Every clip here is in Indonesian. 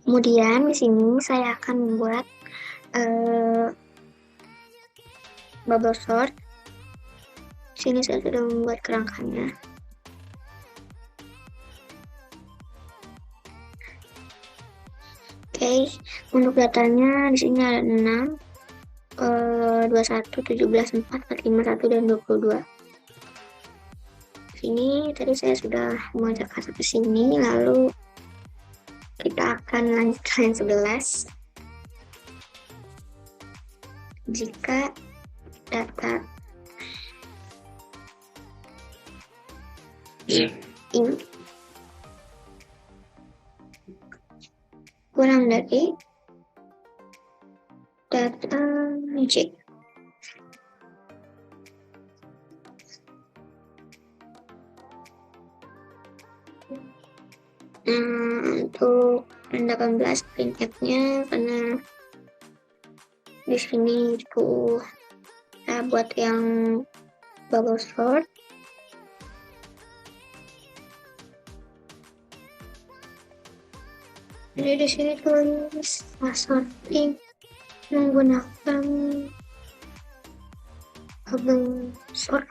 Kemudian di sini saya akan membuat bubble sort. Di sini saya sudah membuat kerangkanya. Oke, untuk datanya di sini ada 6, 21, 17, 4, 45, 1, dan 22. Sini tadi saya sudah mengajak ke sini, lalu kita akan lanjut ke line 11. Jika data ini kurang dari data J. Untuk 18 printf-nya, karena di sini itu saya buat yang bubble sort. Jadi di sini tulis sorting menggunakan bubble sort.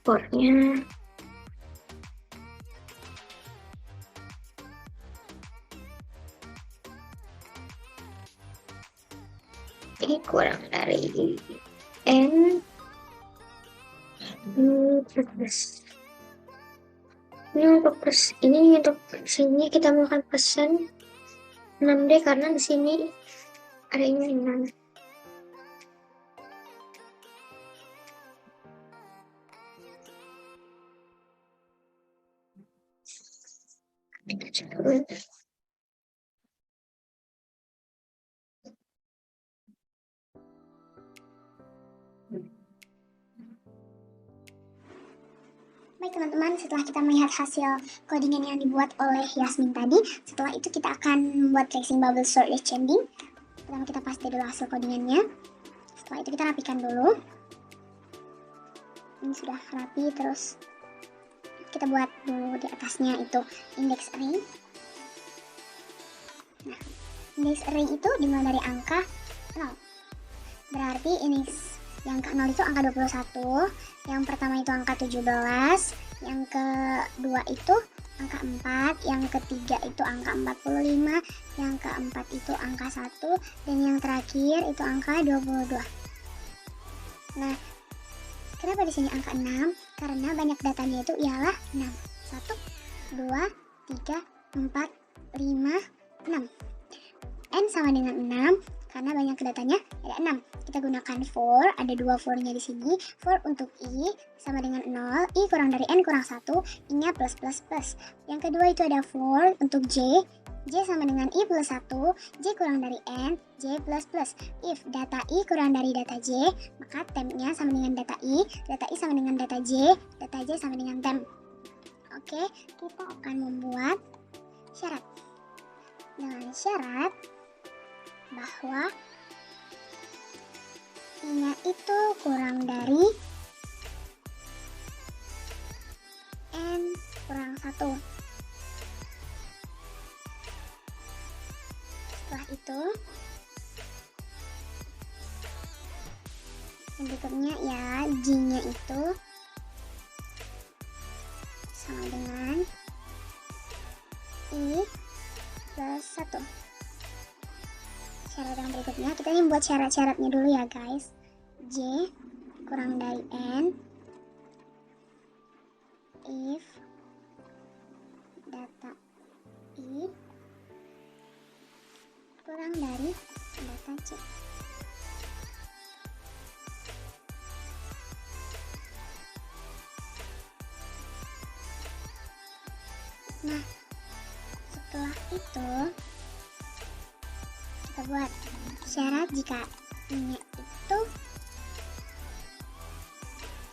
Portnya ini kurang dari N plus. Ini untuk sini kita melakukan pesan 6D karena di sini ada ini 6. Kita coba. Baik teman-teman, setelah kita melihat hasil codingan yang dibuat oleh Yasmin tadi, setelah itu kita akan membuat tracing bubble sort descending. Pertama kita paste dulu hasil codingannya. Setelah itu kita rapikan dulu. Ini sudah rapi, terus kita buat dulu di atasnya itu index array. Nah, index array itu dimulai dari angka 0. Berarti index yang ke 0 itu angka 21, yang pertama itu angka 17, yang kedua itu angka 4, yang ketiga itu angka 45, yang keempat itu angka 1, dan yang terakhir itu angka 22. Nah, kenapa di sini angka 6? Karena banyak datanya itu ialah 6. 1, 2, 3, 4, 5, 6. N sama dengan 6 karena banyak datanya ada 6. Kita gunakan for, ada dua for-nya di sini. For untuk I sama dengan 0, I kurang dari N kurang 1, I-nya plus plus plus. Yang kedua itu ada for untuk J, J sama dengan I plus 1, J kurang dari N, J plus plus. If data I kurang dari data J, maka temp-nya sama dengan data I sama dengan data J sama dengan temp. Oke, kita akan membuat syarat. Dengan syarat bahwa I-nya itu kurang dari N kurang 1. Setelah itu yang berikutnya ya, J-nya itu sama dengan I plus 1. Syarat yang berikutnya, kita ini buat syarat-syaratnya dulu ya guys. J kurang dari N if data I kurang dari data C. Nah, setelah itu kita buat syarat jika I-nya itu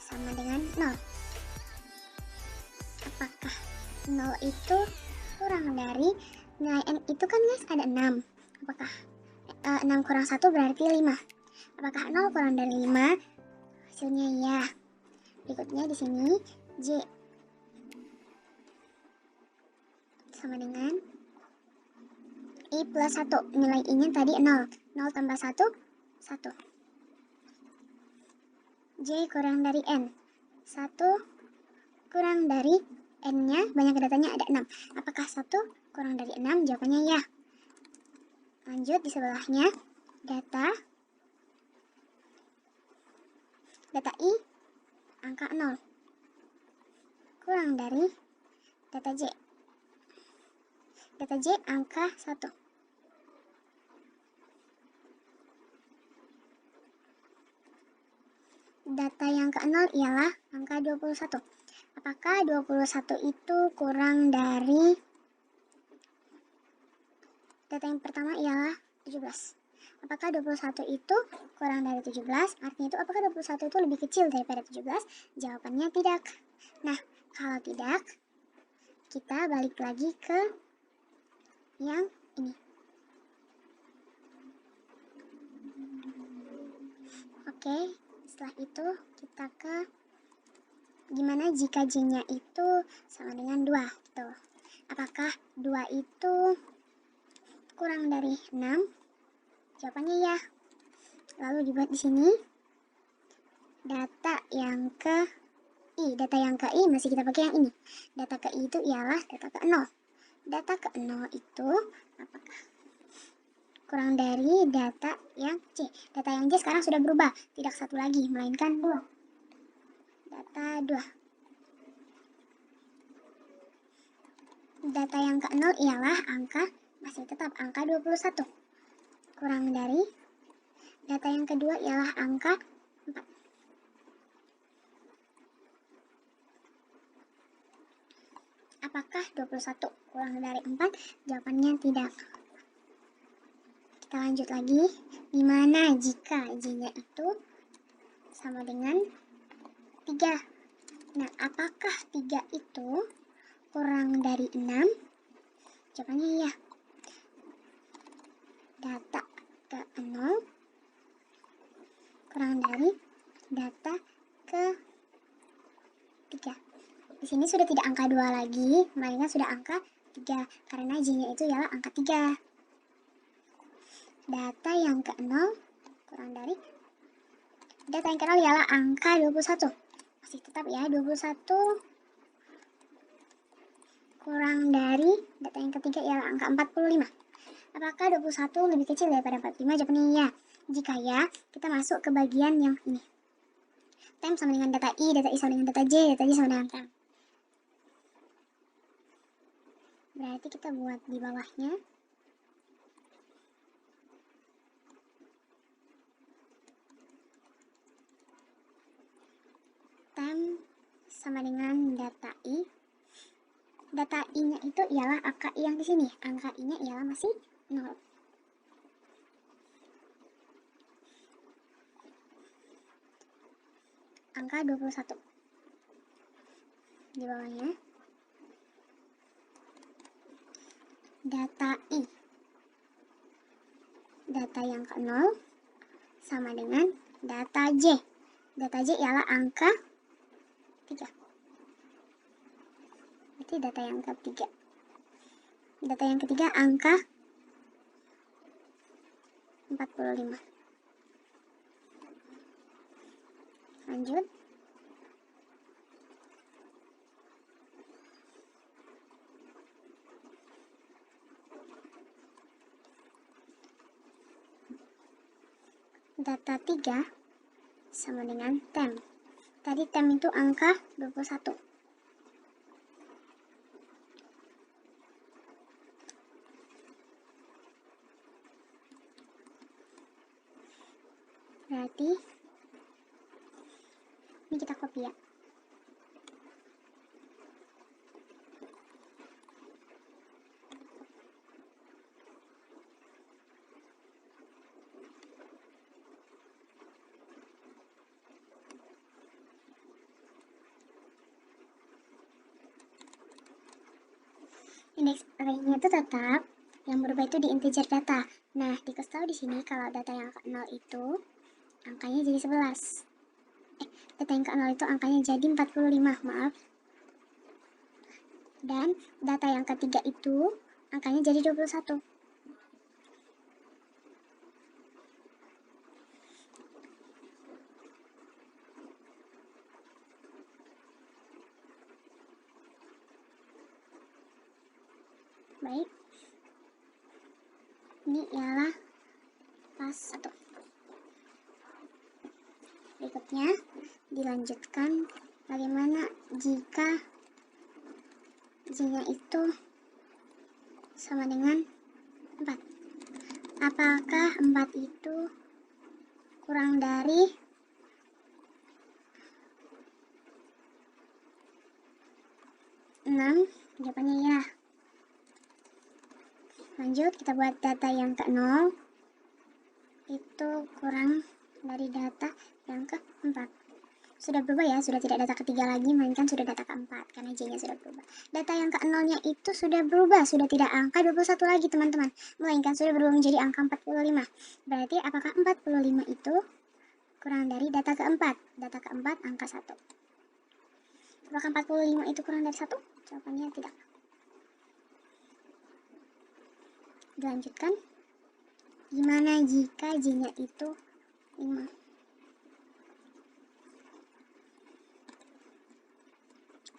sama dengan 0. Apakah 0 itu kurang dari nilai N itu kan guys ada 6. Apakah 6 kurang 1 berarti 5? Apakah 0 kurang dari 5? Hasilnya ya. Berikutnya di sini J sama dengan I plus 1. Nilai I-nya tadi 0. 0 tambah 1, 1. J kurang dari N. 1 kurang dari N-nya, banyak datanya ada 6. Apakah 1 kurang dari 6? Jawabannya ya. Lanjut di sebelahnya. Data I angka 0 kurang dari data J. Data J angka 1. Data yang ke 0 ialah angka 21. Apakah 21 itu kurang dari data yang pertama ialah 17? Apakah 21 itu kurang dari 17? Artinya itu apakah 21 itu lebih kecil daripada 17? Jawabannya tidak. Nah, kalau tidak, kita balik lagi ke yang ini. Oke, setelah itu kita ke gimana jika J-nya itu sama dengan 2 gitu. Apakah 2 itu kurang dari 6? Jawabannya ya. Lalu dibuat di sini data yang ke I. Data yang ke I masih kita pakai yang ini. Data ke I itu ialah data ke 0. Data ke 0 itu apakah kurang dari data yang C? Data yang C sekarang sudah berubah, tidak 1 lagi, melainkan 2. Data 2. Data yang ke 0 ialah angka, masih tetap angka 21. Kurang dari data yang kedua ialah angka 4. Apakah 21 kurang dari 4? Jawabannya tidak. Kita lanjut lagi. Gimana jika J-nya itu sama dengan 3? Nah, apakah 3 itu kurang dari 6? Jawabannya ya. Data ke 0 kurang dari data ke 3. Di sini sudah tidak angka 2 lagi, melainkan sudah angka 3 karena J-nya itu ialah angka 3. Data yang ke 0 kurang dari data yang ke 0 ialah angka 21. Masih tetap ya, 21 kurang dari data yang ketiga ialah angka 45. Apakah 21 lebih kecil daripada 45? Jawabannya ya. Jika ya, kita masuk ke bagian yang ini. Time sama dengan data I sama dengan data J sama dengan time. Berarti kita buat di bawahnya. Time sama dengan data I. Data I-nya itu ialah angka I yang di sini. Angka I-nya ialah masih 0. Angka 21. Di bawahnya. Data I. Data yang ke 0 sama dengan data J. Data J ialah angka 3. Berarti data yang ketiga. Data yang ketiga angka 45. Lanjut. Data 3 sama dengan tem. Tadi tem itu angka 21. Berarti ini kita copy ya. Indeks array-nya itu tetap, yang berubah itu di integer data. Nah, dikasih tahu di sini kalau data yang angka 0 itu angkanya jadi 11. Data yang ke 0 itu angkanya jadi 45, maaf. Dan data yang ketiga itu angkanya jadi 21. Baik. Ini ialah pas 1. Berikutnya dilanjutkan bagaimana jika Z-nya itu sama dengan 4. Apakah 4 itu kurang dari 6? Jawabannya ya. Lanjut, kita buat data yang ke 0 itu kurang dari data yang ke 4. Sudah berubah ya, sudah tidak data ketiga lagi, melainkan sudah data keempat, karena J-nya sudah berubah. Data yang ke 0-nya itu sudah berubah, sudah tidak angka 21 lagi teman-teman, melainkan sudah berubah menjadi angka 45. Berarti apakah 45 itu kurang dari data keempat? Data keempat angka 1. Apakah 45 itu kurang dari 1? Jawabannya tidak. Dilanjutkan, gimana jika J-nya itu 5?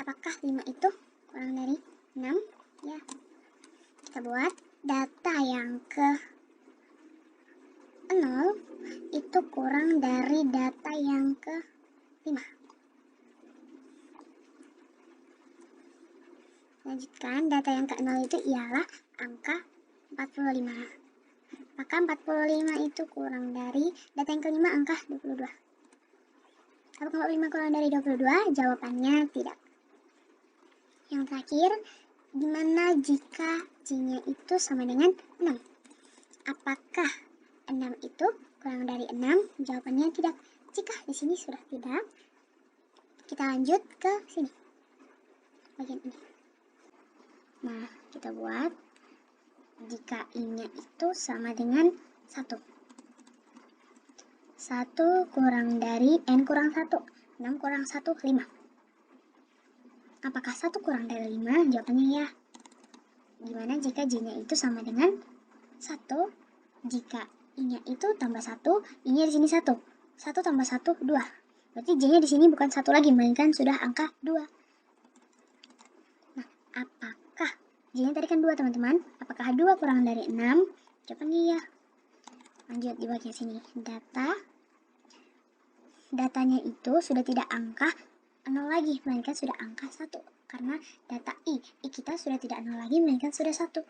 Apakah 5 itu kurang dari 6? Ya. Kita buat data yang ke 0 itu kurang dari data yang ke 5. Lanjutkan, data yang ke 0 itu ialah angka 45. Maka 45 itu kurang dari data yang kelima angka 22. Apakah 45 kurang dari 22? Jawabannya tidak. Yang terakhir, gimana jika J-nya itu sama dengan 6? Apakah 6 itu kurang dari 6? Jawabannya tidak. Jika di sini sudah tidak, kita lanjut ke sini. Bagian ini. Nah, kita buat jika I-nya itu sama dengan 1. 1 kurang dari N kurang 1. 6 kurang 1, 5. Apakah 1 kurang dari 5? Jawabannya ya. Gimana jika J-nya itu sama dengan 1? Jika I-nya itu tambah 1, I-nya di sini 1. 1 tambah 1, 2. Berarti J-nya di sini bukan 1 lagi, melainkan sudah angka 2. Nah, apakah J-nya tadi kan 2, teman-teman? Apakah 2 kurang dari 6? Jawabannya ya. Lanjut di bagian sini. Datanya itu sudah tidak angka 0 lagi, melainkan sudah angka 1. Karena data I kita sudah tidak 0 lagi, melainkan sudah 1.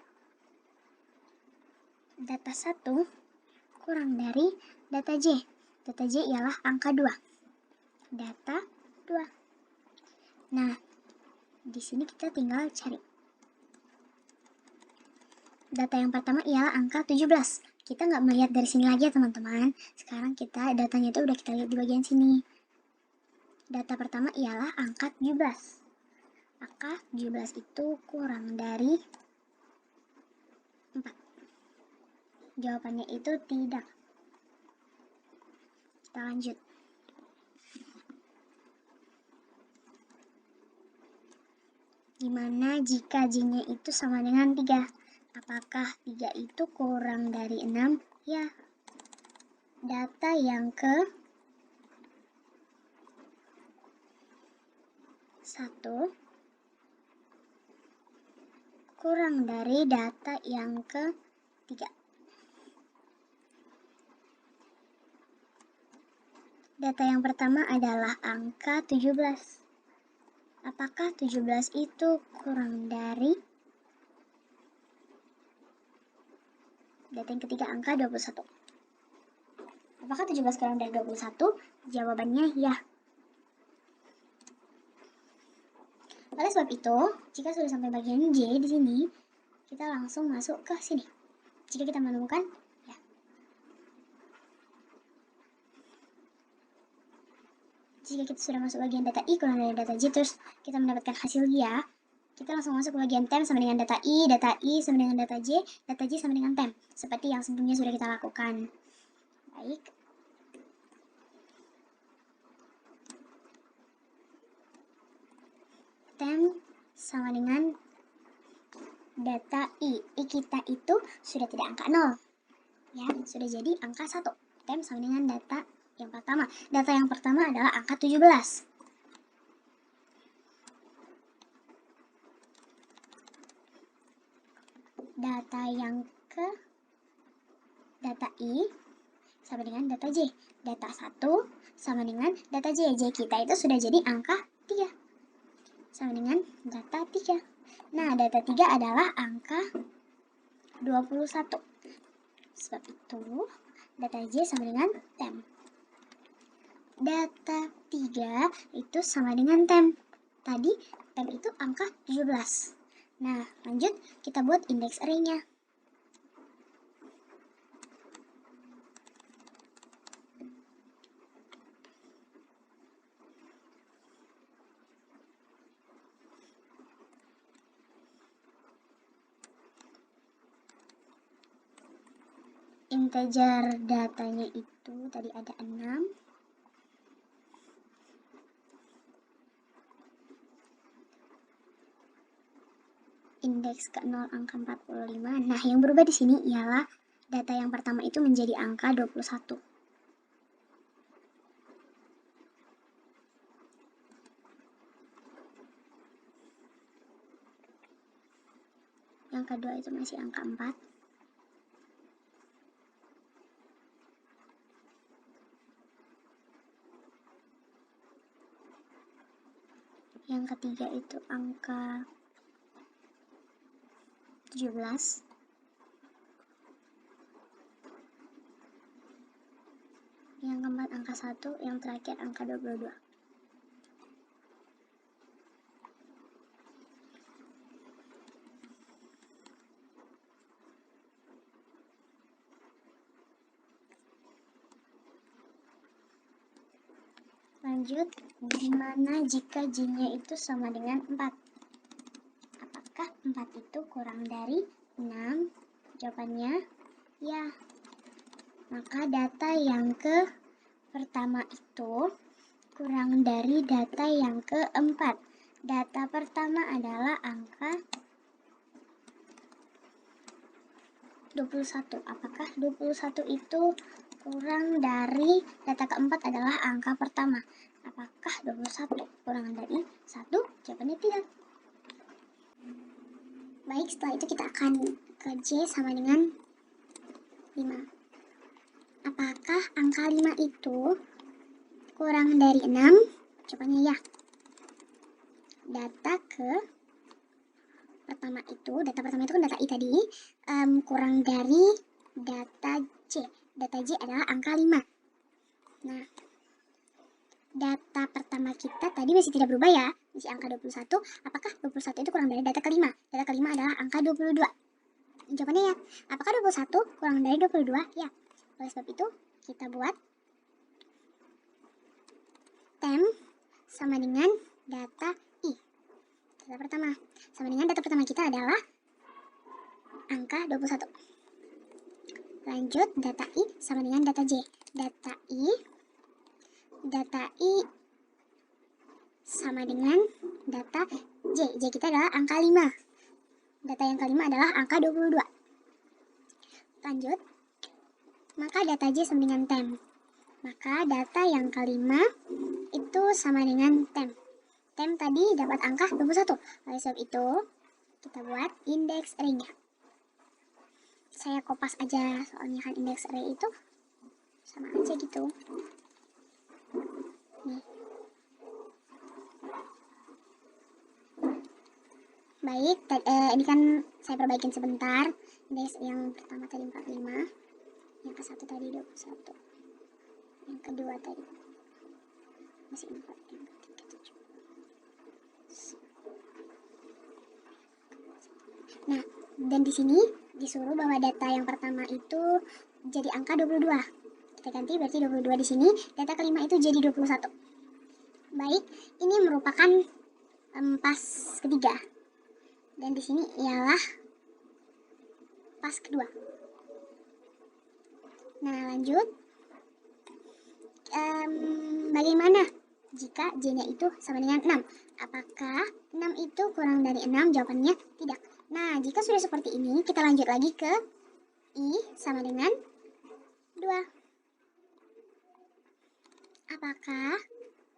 Data 1 kurang dari data J. Data J ialah angka 2. Data 2. Nah, di sini kita tinggal cari. Data yang pertama ialah angka 17. Kita nggak melihat dari sini lagi ya teman-teman. Sekarang kita datanya itu udah kita lihat di bagian sini. Data pertama ialah angka 17. Maka 17 itu kurang dari 4. Jawabannya itu tidak. Kita lanjut. Gimana jika J-nya itu sama dengan 3? Apakah 3 itu kurang dari 6? Ya. Data yang ke 1 kurang dari data yang ke 3. Data yang pertama adalah angka 17. Apakah 17 itu kurang dari data yang ketiga angka 21? Apakah 17 kurang dari 21? Jawabannya ya. Oleh sebab itu, jika sudah sampai bagian J di sini, kita langsung masuk ke sini. Jika kita menemukan, ya. Jika kita sudah masuk bagian data I kurang dari data J, terus kita mendapatkan hasil ya, Kita langsung masuk ke bagian temp sama dengan data I sama dengan data J sama dengan temp. Seperti yang sebelumnya sudah kita lakukan. Baik. Temp sama dengan data I kita itu sudah tidak angka 0. Ya, sudah jadi angka 1. Temp sama dengan data yang pertama. Data yang pertama adalah angka 17. Data yang ke data I sama dengan data J. Data 1 sama dengan data J. J kita itu sudah jadi angka 3. Sama dengan data 3. Nah, data 3 adalah angka 21. Sebab itu, data J sama dengan temp. Data 3 itu sama dengan temp. Tadi, temp itu angka 17. Nah, lanjut kita buat indeks array-nya. Integer datanya itu tadi ada 6. Indeks ke 0 angka 45. Nah, yang berubah di sini ialah data yang pertama itu menjadi angka 21. Yang kedua itu masih angka 4. Yang ketiga itu angka 17. Yang keempat angka 1, yang terakhir angka 22. Lanjut, gimana jika J-nya itu sama dengan 4? Apakah 4 itu kurang dari 6? Jawabannya ya. Maka data yang ke pertama itu kurang dari data yang keempat. Data pertama adalah angka 21. Apakah 21 itu kurang dari data keempat adalah angka pertama? Apakah 21 kurang dari 1? Jawabannya tidak. Baik, setelah itu kita akan ke J sama dengan 5. Apakah angka 5 itu kurang dari 6? Jawabannya ya. Data pertama itu kan data I tadi, kurang dari data J. Data J adalah angka 5. Nah, data pertama kita tadi masih tidak berubah ya, masih angka 21. Apakah 21 itu kurang dari data kelima? Data kelima adalah angka 22. Jawabannya ya. Apakah 21 kurang dari 22? Ya. Oleh sebab itu, kita buat temp sama dengan data I. Data pertama. Sama dengan data pertama kita adalah angka 21. Lanjut, data I sama dengan data J. Data I sama dengan data J. J kita adalah angka 5. Data yang kelima adalah angka 22. Lanjut, maka data J sama dengan temp. Maka data yang kelima itu sama dengan temp. Temp tadi dapat angka 21. Oleh sebab itu, kita buat indeks array-nya. Saya kopas aja, soalnya kan indeks array itu sama aja gitu. Nih. Baik, ini kan saya perbaikin sebentar. Indeks yang pertama tadi 45, yang ke satu tadi 21, yang kedua tadi masih 4, yang ketiga 7. Nah, dan di sini disuruh bahwa data yang pertama itu jadi angka 22. Kita ganti berarti 22 di sini, data kelima itu jadi 21. Baik, ini merupakan pas ketiga. Dan di sini ialah pas kedua. Nah, lanjut. Bagaimana jika J-nya itu sama dengan 6? Apakah 6 itu kurang dari 6? Jawabannya tidak. Nah, jika sudah seperti ini, kita lanjut lagi ke I sama dengan 2. Apakah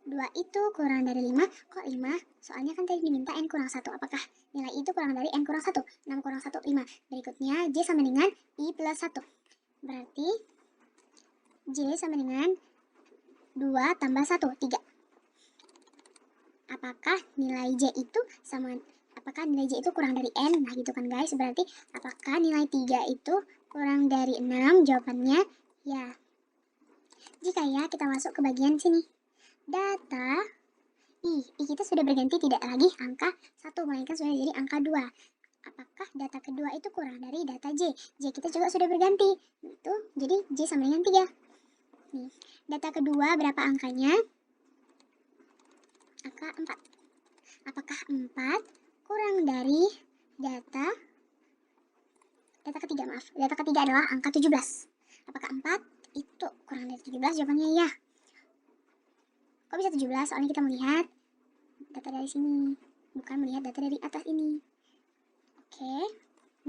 2 itu kurang dari 5? Kok 5? Soalnya kan tadi diminta N kurang 1. Apakah nilai itu kurang dari N kurang 1? 6 kurang 1, 5. Berikutnya J sama dengan I plus 1. Berarti J sama dengan 2 tambah 1, 3. Apakah nilai J itu kurang dari N? Nah gitu kan guys. Berarti apakah nilai 3 itu kurang dari 6? Jawabannya ya. Jika ya, kita masuk ke bagian sini. Data I kita sudah berganti, tidak lagi angka 1, melainkan sudah jadi angka 2. Apakah data kedua itu kurang dari data J? J kita juga sudah berganti. Itu jadi J sama dengan 3. Nih, data kedua berapa angkanya? Angka 4. Apakah 4 kurang dari data ketiga, maaf. Data ketiga adalah angka 17. Apakah 4 itu kurang dari 17? Jawabannya ya. Kok bisa 17? Soalnya kita melihat data dari sini, bukan melihat data dari atas ini. Oke.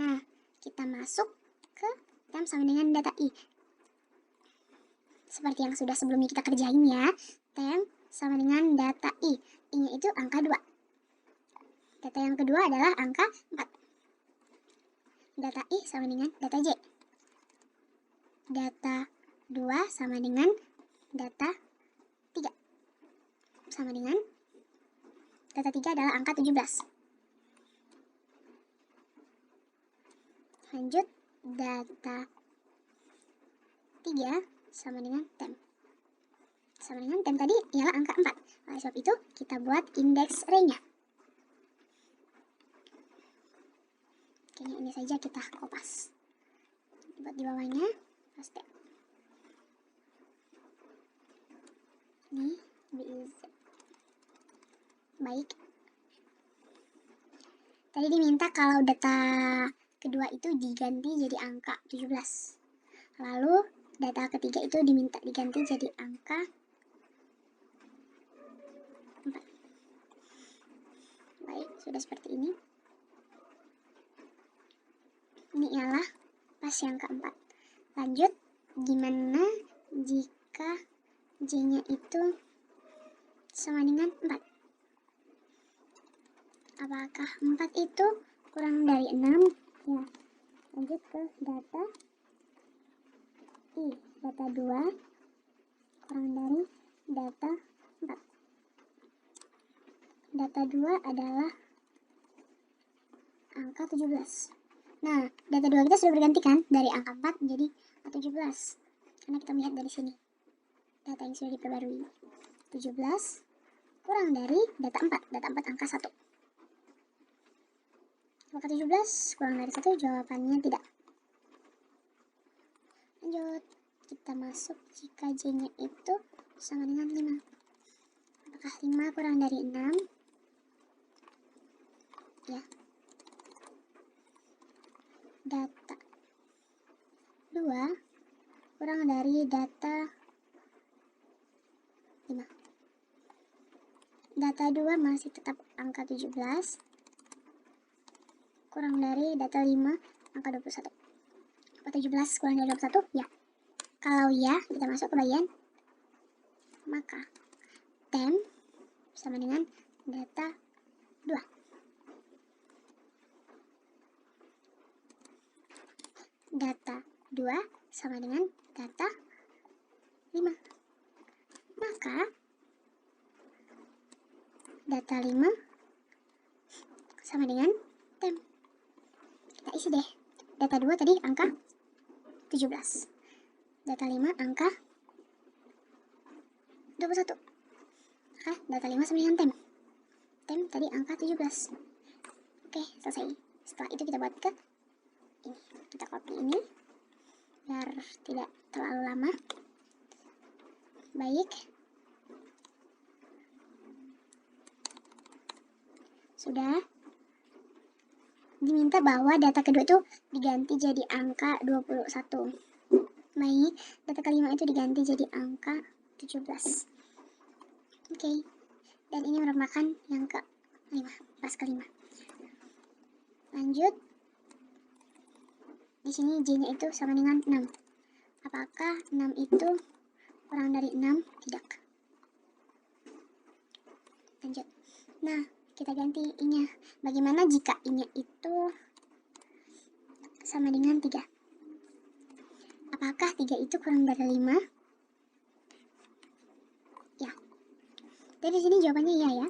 Nah, kita masuk ke tem sama dengan data I. Seperti yang sudah sebelumnya kita kerjain ya. Tem sama dengan data I. I-nya itu angka 2. Data yang kedua adalah angka 4. Data I sama dengan data J. Data 2 sama dengan data 3. Sama dengan data 3 adalah angka 17. Lanjut, data 3 sama dengan tem. Sama dengan tem tadi ialah angka 4. Oleh sebab itu, kita buat indeks array-nya. Kayaknya ini saja kita kopas. Buat di bawahnya, paste. Ini BIZ. Baik. Tadi diminta kalau data kedua itu diganti jadi angka 17. Lalu data ketiga itu diminta diganti jadi angka 4. Baik, sudah seperti ini. Ini ialah pas yang keempat. Lanjut, gimana jika J-nya itu sama dengan 4? Apakah 4 itu kurang dari 6? Ya, lanjut ke data I. Data 2 kurang dari data 4. Data 2 adalah angka 17. Nah, data 2 kita sudah berganti kan dari angka 4 menjadi 17. Karena kita melihat dari sini. Data yang sudah diperbarui. 17 kurang dari data 4. Data 4 angka 1. Apakah 17 kurang dari 1? Jawabannya tidak. Lanjut, kita masuk jika J-nya itu sama dengan 5. Apakah 5 kurang dari 6? Ya. Data 2 kurang dari data 5. Data 2 masih tetap angka 17. Kurang dari data 5 angka 21. Apa 17 kurang dari 21? Ya. Kalau ya, kita masuk ke bagian maka tem sama dengan data 2. Data 2 sama dengan data 5. Maka data 5 sama dengan tem. Kita isi deh. Data 2 tadi angka 17. Data 5 angka 21. Maka data 5 sama dengan tem. Tem tadi angka 17. Oke, selesai. Setelah itu kita buat ke ini. Kita copy ini biar tidak terlalu lama. Baik. Sudah. diminta bahwa data kedua itu diganti jadi angka 21. Baik, data kelima itu diganti jadi angka 17. Oke, dan ini merupakan yang ke-5, pas kelima. Lanjut, di sini J-nya itu sama dengan 6. Apakah 6 itu kurang dari 6? Tidak. Lanjut. Nah, kita ganti I-nya. Bagaimana jika I-nya itu sama dengan 3? Apakah 3 itu kurang dari 5? Ya. Dari sini jawabannya iya ya.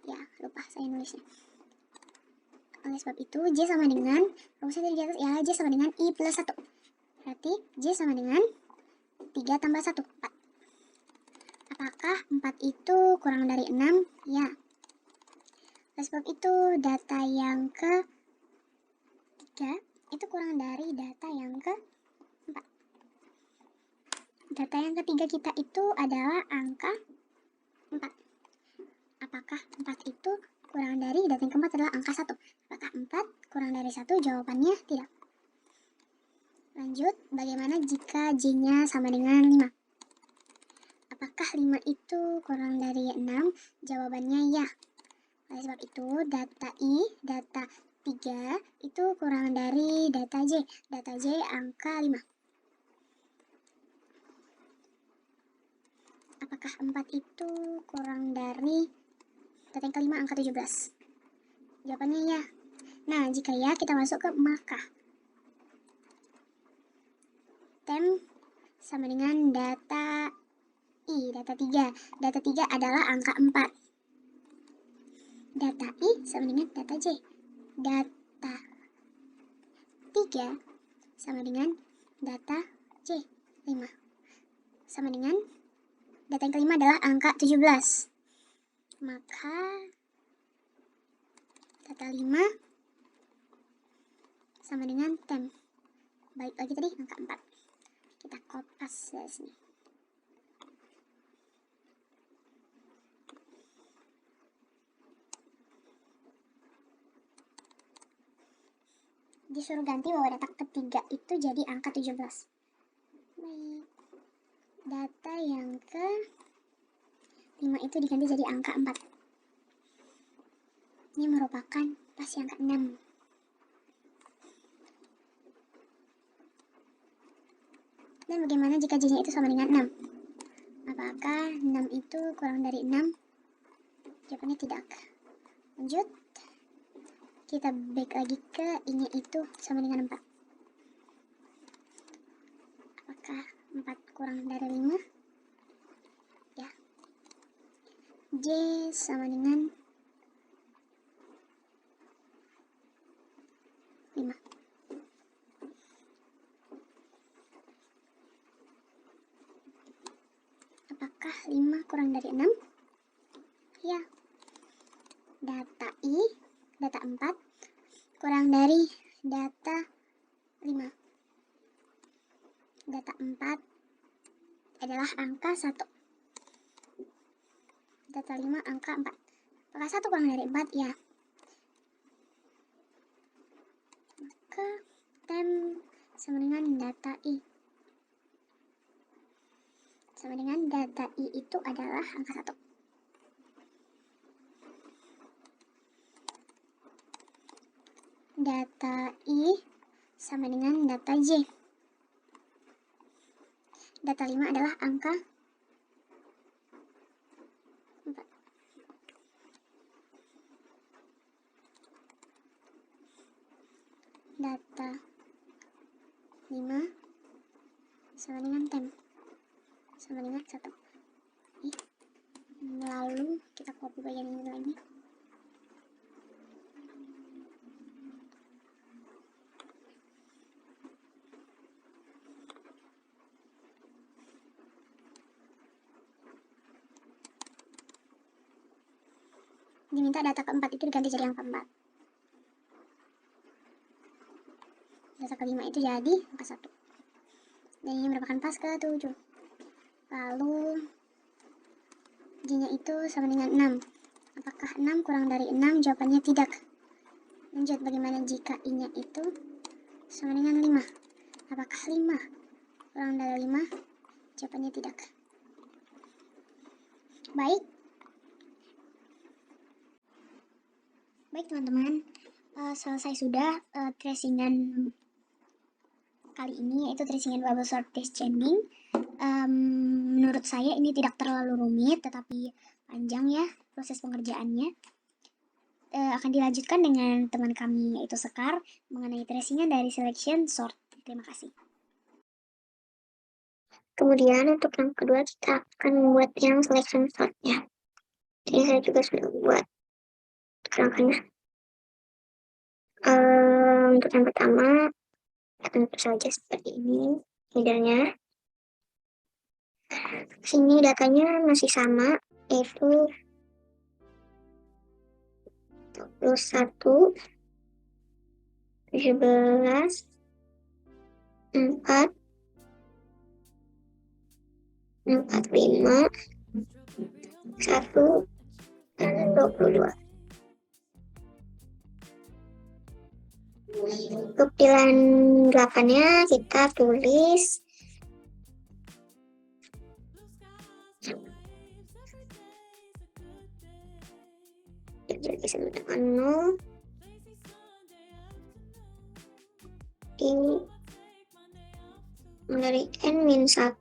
Ya, lupa saya nulisnya. Oleh sebab itu, J sama dengan, rumusnya dari atas, ya, J sama dengan I plus 1. Berarti, J sama dengan 3 tambah 1, 4. Apakah 4 itu kurang dari 6? Ya. Oleh sebab itu, data yang ke-3 itu kurang dari data yang ke-4. Data yang ketiga kita itu adalah angka 4. Apakah 4 itu kurang dari, data yang keempat adalah angka 1. Apakah 4 kurang dari 1? Jawabannya tidak. Lanjut, bagaimana jika J-nya sama dengan 5? Apakah 5 itu kurang dari 6? Jawabannya ya. Oleh sebab itu, data I, data 3 itu kurang dari data J. Data J angka 5. Apakah 4 itu kurang dari data yang kelima angka 17? Jawabannya ya. Nah, jika ya, kita masuk ke maka. Tem sama dengan data I, data 3. Data 3 adalah angka 4. Data I sama dengan data J. Data 3 sama dengan data J, 5. Sama dengan data yang kelima adalah angka 17. Maka data 5 sama dengan tem. Balik lagi tadi angka 4. Kita kopas dari sini. Disuruh ganti bahwa data ketiga itu jadi angka 17. Baik. Data yang ke-5 itu diganti jadi angka 4. Ini merupakan pas yang ke-6. Dan bagaimana jika J-nya itu sama dengan 6? Apakah 6 itu kurang dari 6? Jawabannya tidak. Lanjut. Kita back lagi ke I-nya itu sama dengan 4. Apakah 4 kurang dari 5? Ya. J sama dengan 5. Apakah 5 kurang dari 6? Ya. Data I, data 4 kurang dari data 5. Data 4 adalah angka 1. Data 5 angka 4. Apakah 1 kurang dari 4? Ya. Maka tem sama dengan data I. Sama dengan data I itu adalah angka 1. Data I sama dengan data J. Data 5 adalah angka 4. Data 5 sama dengan tem. Sama dengan 1. Lalu kita copy bagian ini lagi. Diminta data keempat itu diganti jadi angka 4. Data kelima itu jadi angka 1. Dan ini merupakan pas ke-7. Lalu J-nya itu sama dengan 6. Apakah 6 kurang dari 6? Jawabannya tidak. Lanjut, bagaimana jika I-nya itu sama dengan 5? Apakah 5 kurang dari 5? Jawabannya tidak. Baik. Baik teman-teman, selesai sudah tracingan kali ini, yaitu tracingan bubble sort descending. Menurut saya ini tidak terlalu rumit, tetapi panjang ya proses pengerjaannya. Akan dilanjutkan dengan teman kami yaitu Sekar mengenai tracingan dari selection sort. Terima kasih. Kemudian untuk yang kedua kita akan membuat yang selection sortnya. Jadi saya juga sudah buat kerangkanya. Untuk yang pertama, tentu saja seperti ini headernya. Sini datanya masih sama, yaitu 21, 17, 4, 45, 1, dan 22. Untuk di line 8-nya kita tulis jadi sama dengan 0 dari n-1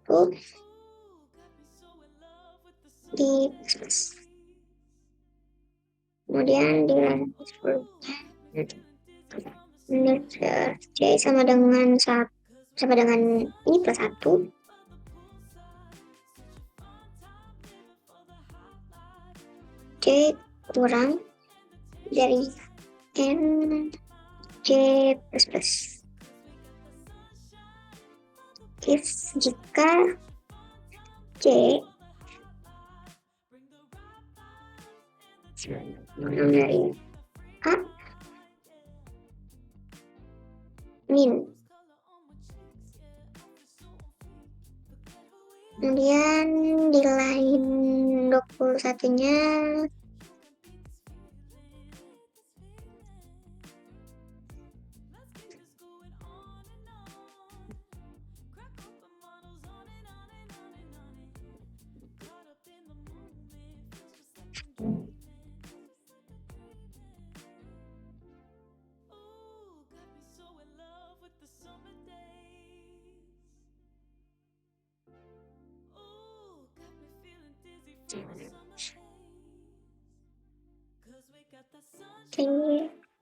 di plus. Kemudian di line 10-nya C sama dengan ini plus 1, C kurang dari N C plus plus. If jika C kurang dari A min. Kemudian di line 21-nya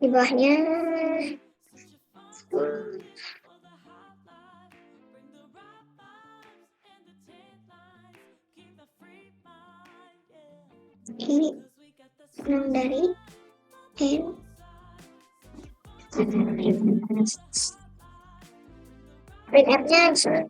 di bawahnya ini kurang dari N printf-nya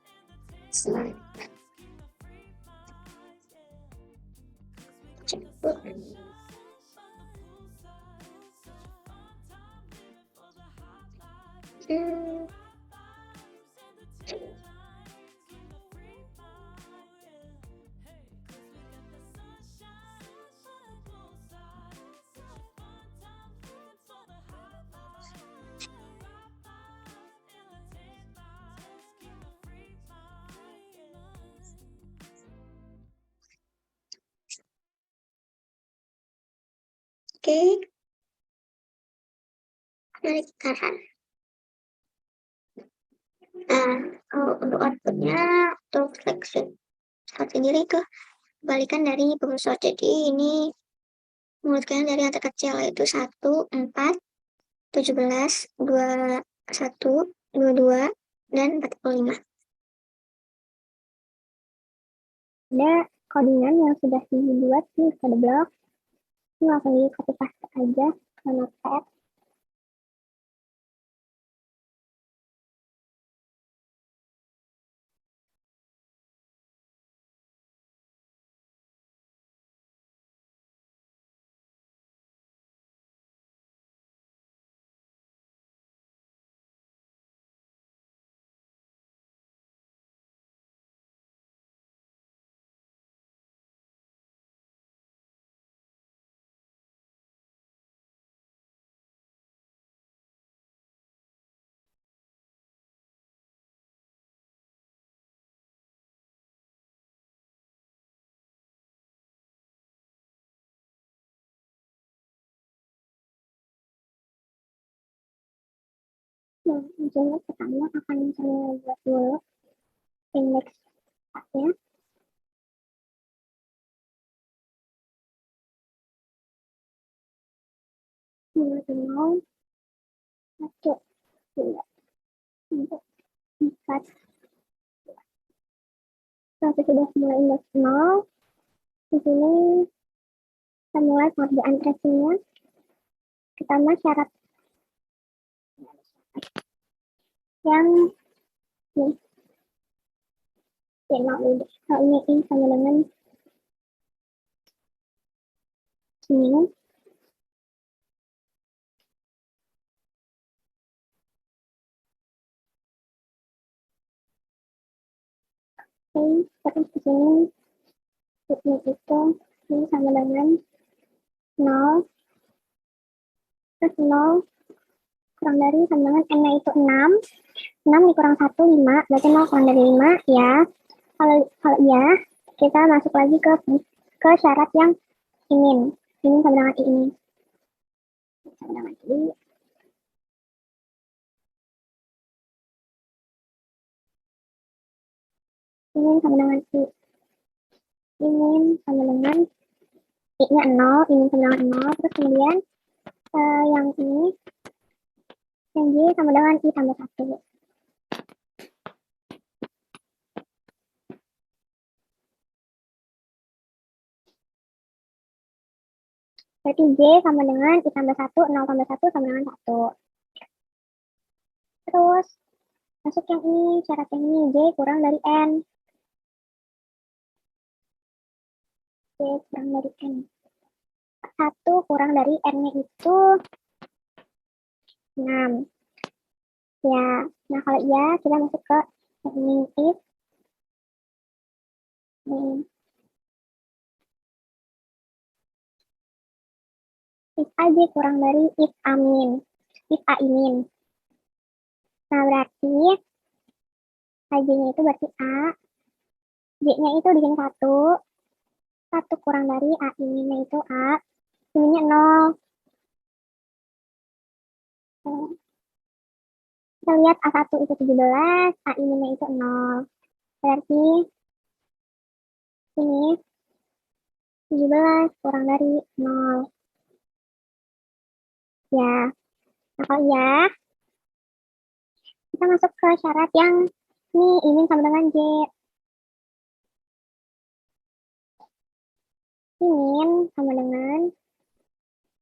Oke, mari kita run. Kalau untuk outputnya untuk selection sort sendiri itu kebalikan dari bubble sort. Jadi ini menurutkan dari yang terkecil yaitu 1, 4, 17, 21, 22, dan 45. Ada codingan yang sudah dibuat di kode blok. Ini langsung di copy paste aja ke notepad. Nah, jadi pertama akan saya buat dulu indeks A-nya. Nol, satu, dua, tiga, empat. Kalau sudah mulai indeks 0, di sini kita mulai pengerjaan tracingnya. Pertama syarat yang nih, dulu. Kalau ini sama dengan ini. Oke, terus di sini ini itu ini sama dengan 0, terus 0 kurang dari sama dengan n-nya itu 6. 6 dikurang 1, 5, berarti 0 kurang dari 5 ya. Kalau iya, kita masuk lagi ke syarat yang ingin. Ini sama dengan ini. Sama dengan ini. Ini sama dengan I. Ini sama dengan I-nya 0, ini sama dengan 0. Terus kemudian yang ini, yang J sama dengan I tambah 1. Berarti J sama dengan I tambah 1, 0 tambah 1 sama dengan 1. Terus, masuk yang ini, syarat yang ini, J kurang dari N. J kurang dari N. 1 kurang dari N-nya itu 6. Ya, nah kalau iya, kita masuk ke yang ini, if. If A J kurang dari if A min. If A min. Nah, berarti A-J-nya itu berarti A. J-nya itu bikin 1. 1 kurang dari A min-nya itu A. Min-nya 0. Kita lihat A1 itu 17, A min-nya itu 0. Berarti ini 17 kurang dari 0. Ya, nah kalau ya, kita masuk ke syarat yang ini sama dengan J. Ini sama dengan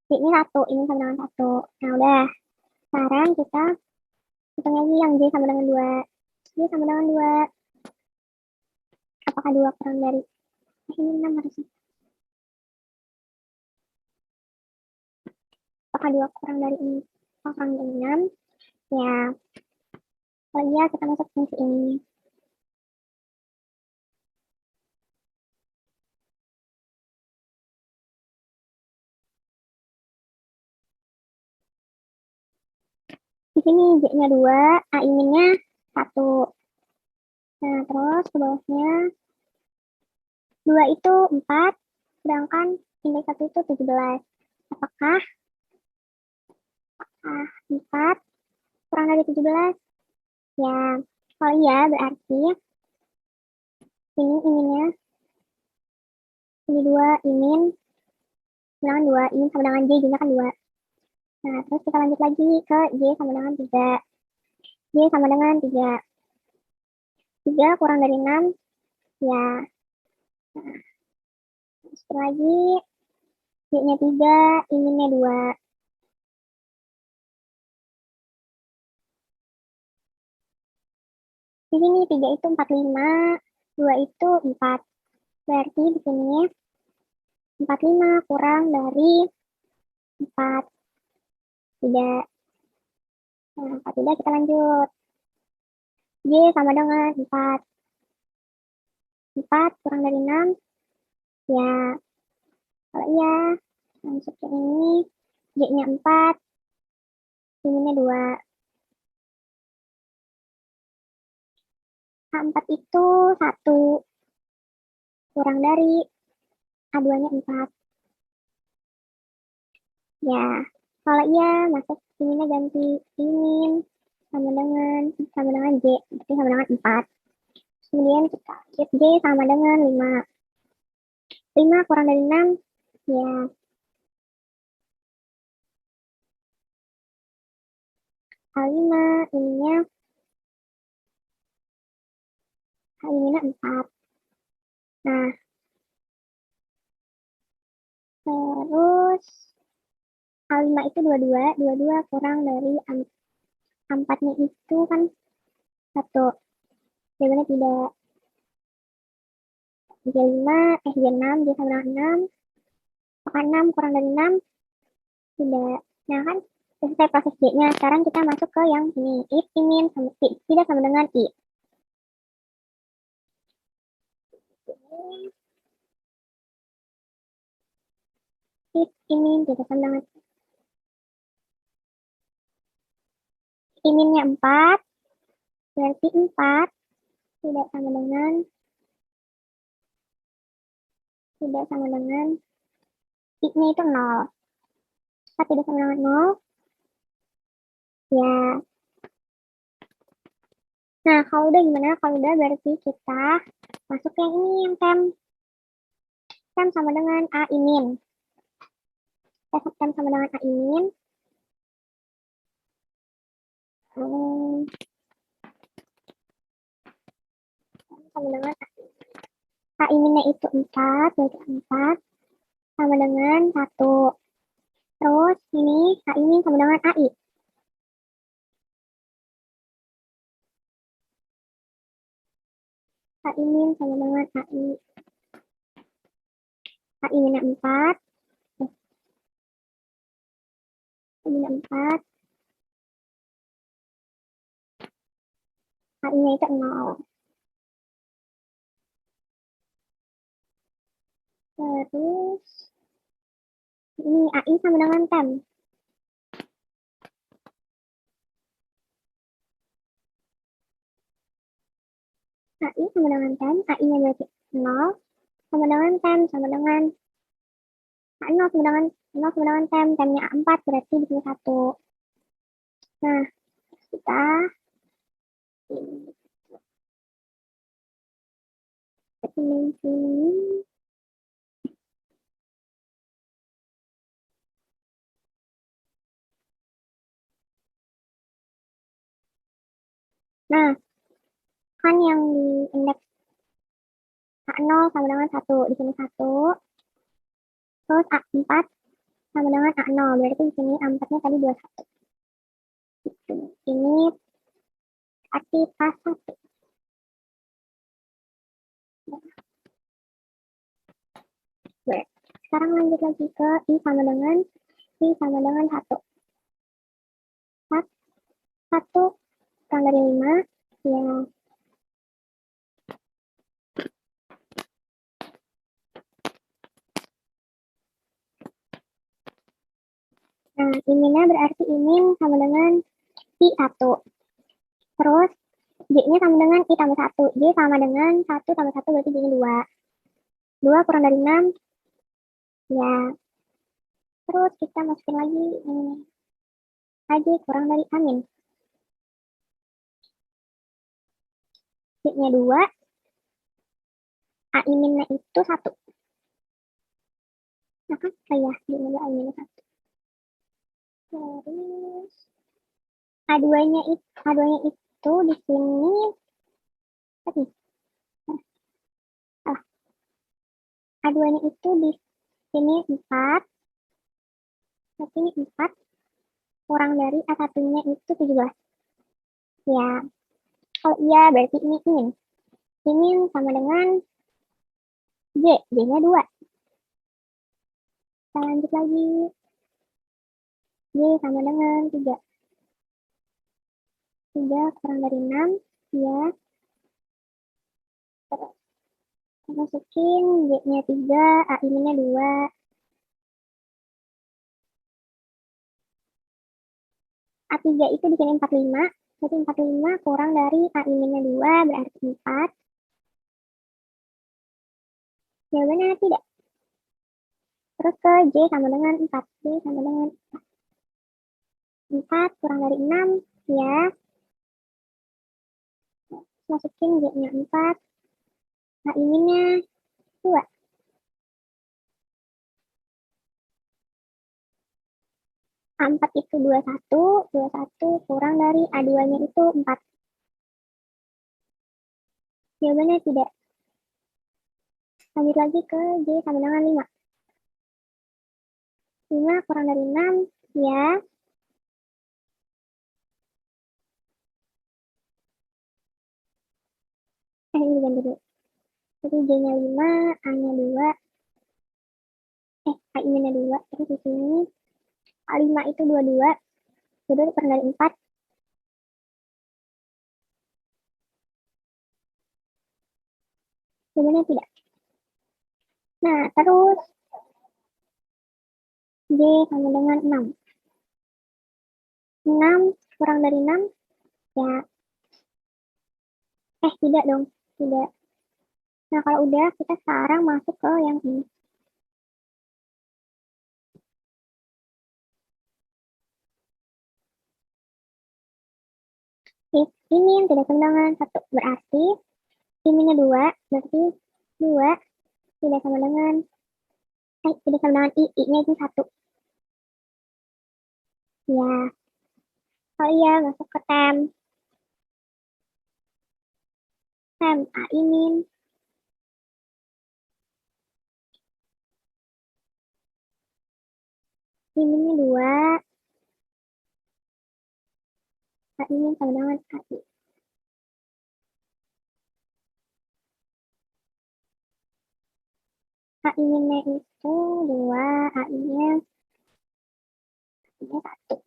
J-nya 1, ini sama dengan 1. Nah, udah. Sekarang kita hitung lagi yang J sama dengan 2. J sama dengan 2. Apakah 2 kurang dari ini 6 harusnya. Apakah 2 kurang dari ini? Kurang dari 6. Ya. Kalau iya, kita masuk fungsi ini. Di sini J-nya 2, A min-nya 1. Nah, terus ke bawahnya 2 itu 4, sedangkan indeks 1 itu 17. Apakah 4 kurang dari 17? Ya, kalau iya berarti ini iminnya, ini 2, imin sama dengan 2, imin sama dengan J, J-nya kan 2. Nah, terus kita lanjut lagi ke J sama dengan 3. J sama dengan 3. 3 kurang dari 6, ya. Nah, terus lagi, J-nya 3, iminnya 2. Di sini 3 itu 45, 2 itu 4. Berarti di sini 45 kurang dari 4. Tidak. Nah, 4 tidak, kita lanjut. J sama dengan 4. 4 kurang dari 6. Ya, kalau iya, masuk ke ini. J-nya 4. Ininya 2. A4 itu 1. Kurang dari A2-nya 4. Ya, kalau iya, masuk ininya ganti imin sama dengan J, berarti sama dengan 4. Kemudian kita lihat J sama dengan 5. 5 kurang dari 6, ya. K5, ininya K5-nya 4. Nah, terus K5 itu 22, 22 kurang dari 4-nya itu kan 1. Jawabannya tidak. J5, J6, J sama dengan 6. Apakah 6 kurang dari 6? Tidak. Nah kan, selesai proses J-nya. Sekarang kita masuk ke yang ini. If, imin, tidak sama dengan I. If, imin, tidak sama dengan I. Iminnya 4, berarti 4 tidak sama dengan I-nya itu 0. 4 tidak sama dengan 0. Ya. Nah, kalau udah gimana? Kalau udah berarti kita masuk yang ini, yang tem. Tem sama dengan A imin. Tem sama dengan A imin. Sama dengan A iminnya itu 4, berarti 4 sama dengan 1. Terus ini A imin sama dengan AI. A imin sama dengan AI. A iminnya 4. A iminnya 4. AI-nya itu 0. Terus ini AI sama dengan tem. AI sama dengan tem. AI-nya berarti 0. Sama dengan tem. Sama dengan A0 sama dengan 0 sama dengan tem. Temnya A4 berarti di sini 1. Nah, kita sini. Nah, kan yang di indeks A0 sama dengan 1. Di sini 1. Terus A4 sama dengan A0. Berarti di sini A4-nya tadi 21. Ini arti pas 1. Sekarang lanjut lagi ke I sama dengan 1. 1 kurang dari 5, ya. Nah, iminnya berarti imin sama dengan I1. Terus, J-nya sama dengan I tambah 1. J sama dengan 1 tambah 1 berarti J-nya 2. 2 kurang dari 6, ya. Terus kita masukin lagi AJ kurang dari amin. J-nya 2, A iminnya itu 1. Nah kan, ya, J-nya 2, A iminnya 1. Terus, A2-nya itu di sini tadi. A2-nya itu di sini 4. Berarti ini 4 kurang dari A1-nya itu 17. Ya. Kalau iya berarti ini imin. Imin sama dengan J. J-nya 2. Kita lanjut lagi. J sama dengan 3. 3 kurang dari 6. Ya. Terus masukin J-nya 3, A iminnya 2. A3 itu di sini 45. Berarti 45 kurang dari A iminnya 2 berarti 4. Jawabannya tidak. Terus ke J sama dengan 4. J sama dengan 4 kurang dari 6. Ya. masukin J-nya 4, A inginnya 2. A4 itu 21 kurang dari A2-nya itu 4. Jawabannya tidak. Lanjut lagi ke J sama dengan 5. 5 kurang dari 6, ya. Ini ganti dulu. Jadi J-nya 5, A-nya 2. A inginnya 2. Terus di sini A5 itu 22. 22 kurang dari 4. Jawabannya tidak. Nah, terus J sama dengan 6. 6 kurang dari 6, ya. Tidak dong. Tidak. Nah, kalau udah, kita sekarang masuk ke yang ini. Ini yang tidak sama dengan 1. Berarti ininya 2. Berarti 2 tidak sama dengan tidak sama dengan I-nya itu 1. Ya. Oh iya, masuk ke tem. Tem A ingin. Inginnya 2. A ingin sama dengan AI. A inginnya itu 2. AI-nya 1.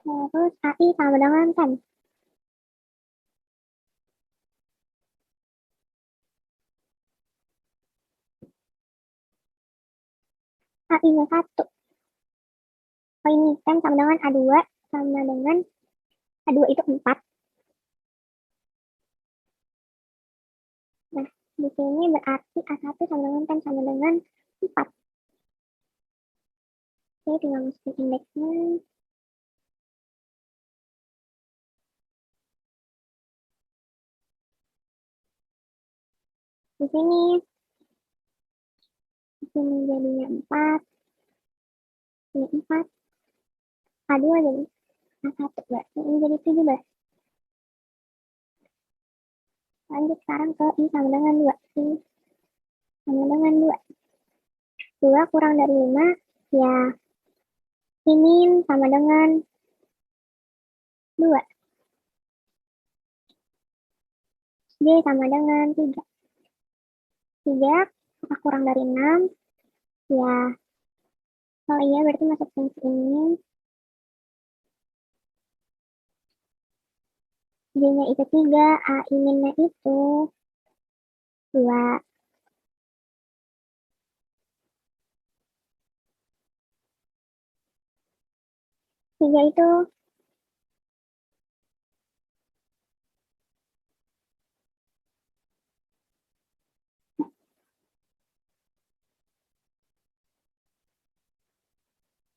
Terus AI sama dengan tem. AI-nya 1. Oh ini tem sama dengan A2 sama dengan A2 itu 4. Nah, di sini berarti A1 sama dengan tem sama dengan 4. Oke, tinggal masukin indeksnya. Di sini jadinya 4. Ini 4. A2 jadi A1. Berarti ini jadi 17. Lanjut sekarang ke I sama dengan 2. I sama dengan 2. 2 kurang dari 5, ya. Ini sama dengan 2. J sama dengan 3. 3 kurang dari 6, ya. Oh iya, berarti masuk fungsi ini. J-nya itu 3, A inginnya itu 2. 3 itu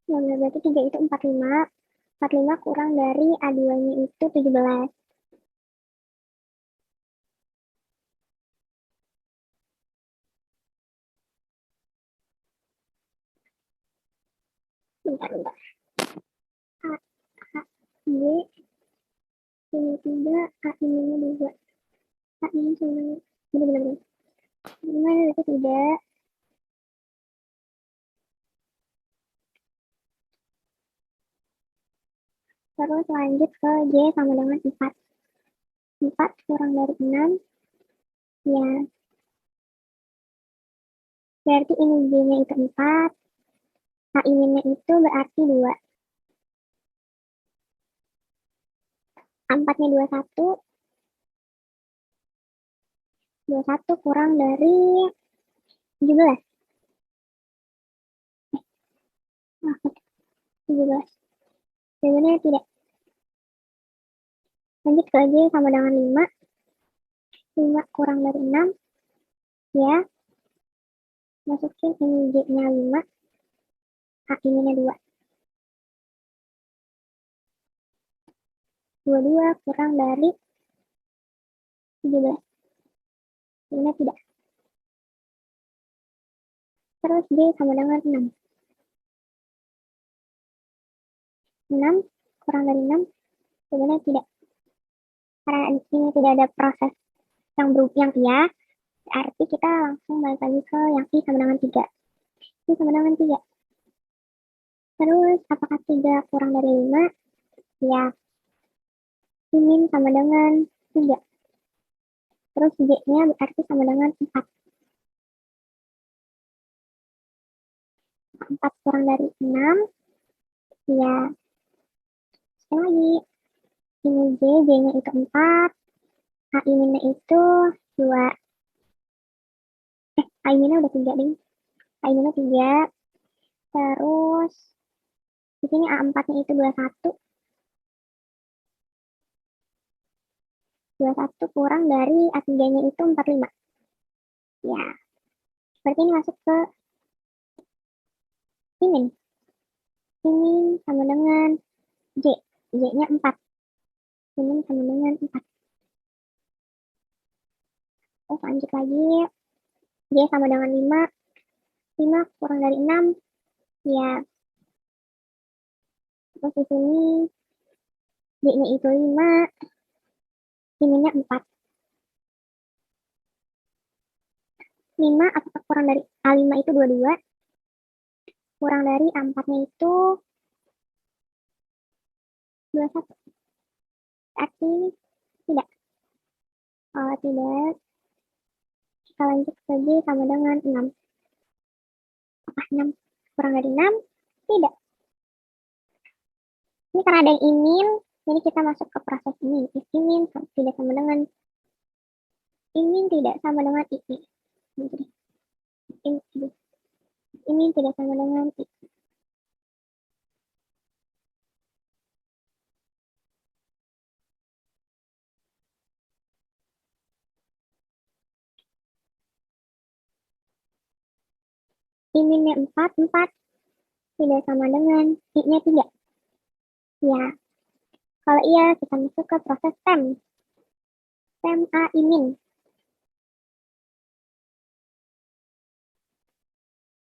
ya, berarti 3 itu 45. 45 kurang dari A2-nya itu 17. Bentar. A, A, Y, ini 3, A ini 2. A ini sama, bener-bener. Gimana itu tidak? Terus lanjut ke J sama dengan 4. 4 kurang dari 6, ya. Berarti ini J-nya itu 4. A ini itu berarti 2. 4-nya 21. 21 kurang dari 17. 17. Jawabannya tidak. Lanjut ke J sama dengan 5. 5 kurang dari 6, ya. Masukin ini J-nya 5. A ini 2. 22 kurang dari 17. Ini tidak. Terus D sama dengan 6. 6 kurang dari 6 sebenarnya tidak. Karena di sini tidak ada proses yang iya, berarti kita langsung balik lagi ke yang I sama dengan 3. I sama dengan 3. Terus, apakah 3 kurang dari 5? Ya. I min sama dengan 3. Terus J-nya berarti sama dengan 4. 4 kurang dari 6. Ya. Sekali lagi. Ini J, J-nya itu 4. AI minnya itu 2. AI minnya udah 3, ding. AI minnya 3. Terus, di sini A4-nya itu 21. 21 kurang dari A3-nya itu 45. Ya, berarti ini masuk ke Imin. Imin sama dengan J. J-nya 4. Imin sama dengan 4. Terus lanjut lagi. J sama dengan 5. 5 kurang dari 6. Ya. Terus di sini J-nya itu 5. Iminnya 4. 5 apakah kurang dari A5 itu 22? Kurang dari A4-nya itu 21. Berarti tidak. Kalau tidak, kita lanjut ke J sama dengan 6. Apakah 6 kurang dari 6? Tidak. Ini karena ada yang imin, jadi kita masuk ke proses ini. If imin tidak sama dengan imin tidak sama dengan i. Imin tidak sama dengan i. Iminnya 4, 4 tidak sama dengan i-nya 3. Ya, kalau iya kita masuk ke proses tem. Tem A imin.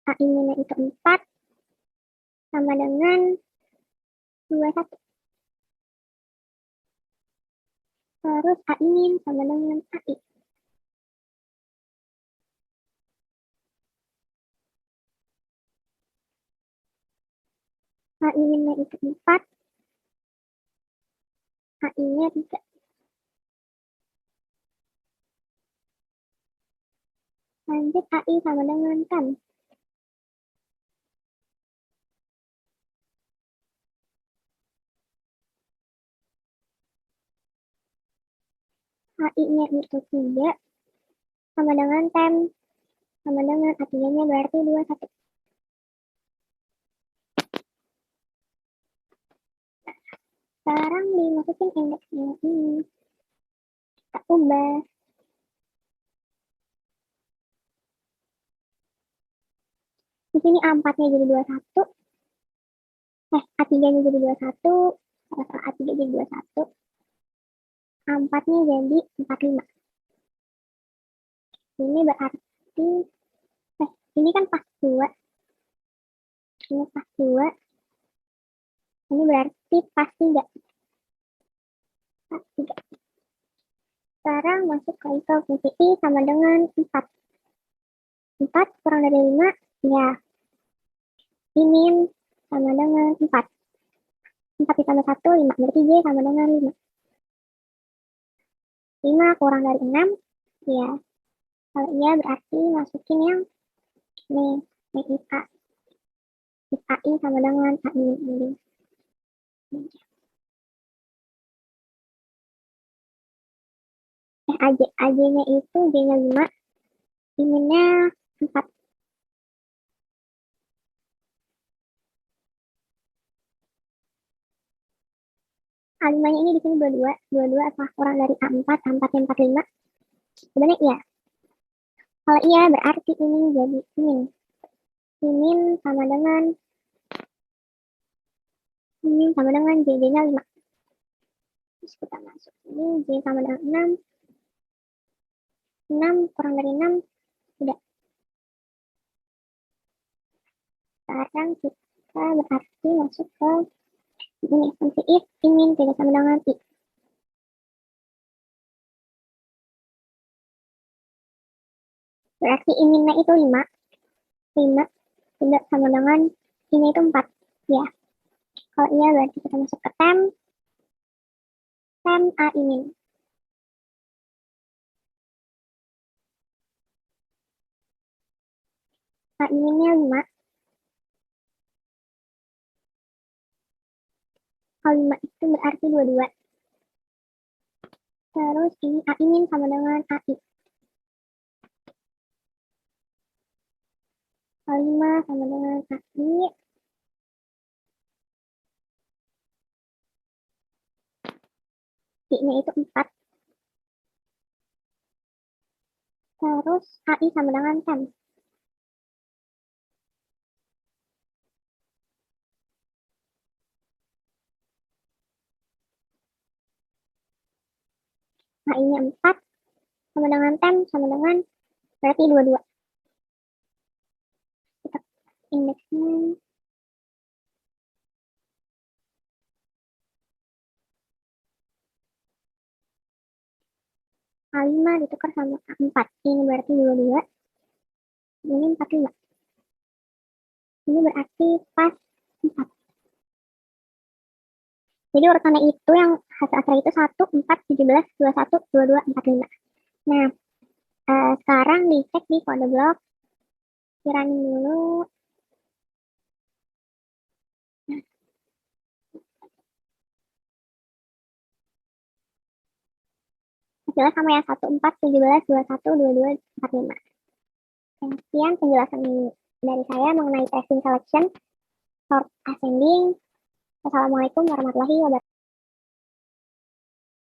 A iminnya itu 4 sama dengan 21. Terus A imin sama dengan AI. A iminnya itu 4. AI-nya 3. Lanjut AI sama dengan tem. AI-nya itu 3 sama dengan tem sama dengan A3-nya berarti 21. Sekarang dimasukin indeksnya ini. Kita ubah. Di sini A4-nya jadi 21. A3-nya jadi 21. A3 jadi 21. A4-nya jadi 45. Ini berarti ini kan pas 2. Ini pas 2. Ini berarti pas 3. Pas 3. Sekarang masuk ke fungsi I sama dengan 4. 4 kurang dari 5. Ya. Ini sama dengan 4. 4 ditambah 1, 5. Berarti J sama dengan 5. 5 kurang dari 6. Ya. Kalau iya berarti masukin yang nih. Nih IPA. IPAI sama dengan AI ini. AJ-nya itu J-nya 5. Iminnya 4. A5-nya ini di sini 22. 22 apa kurang dari A4? A4-nya 45. Sebenarnya iya. Kalau iya berarti ini jadi imin. Imin sama dengan J-nya 5. Terus kita masuk ini, J sama dengan 6. 6 kurang dari 6, tidak. Sekarang kita berarti masuk ke ini, fungsi if, ingin tidak sama dengan i. Berarti inginnya itu 5. 5 tidak sama dengan ini itu 4. Ya. Kalau iya berarti kita masuk ke tem. Tem A ingin. A inginnya 5. Kalau 5 itu berarti 22. Terus ini A ingin sama dengan AI. Kalau 5 sama dengan AI. I-nya itu 4. Terus AI sama dengan 10. AI-nya 4 sama dengan 10 sama dengan berarti 22. Kita indeksnya. A5 ditukar sama A4. Ini berarti 22. Ini 45. Ini berarti pas 4. Jadi urutannya itu yang hasil asal itu 1, 4, 17, 21, 22, 45. Nah, sekarang dicek di kode blok. Kirain dulu. Nah, hasilnya sama ya, 1, 4, 17, 21, 22, 45. Sekian penjelasan dari saya mengenai testing selection, sort ascending. Assalamualaikum warahmatullahi wabarakatuh.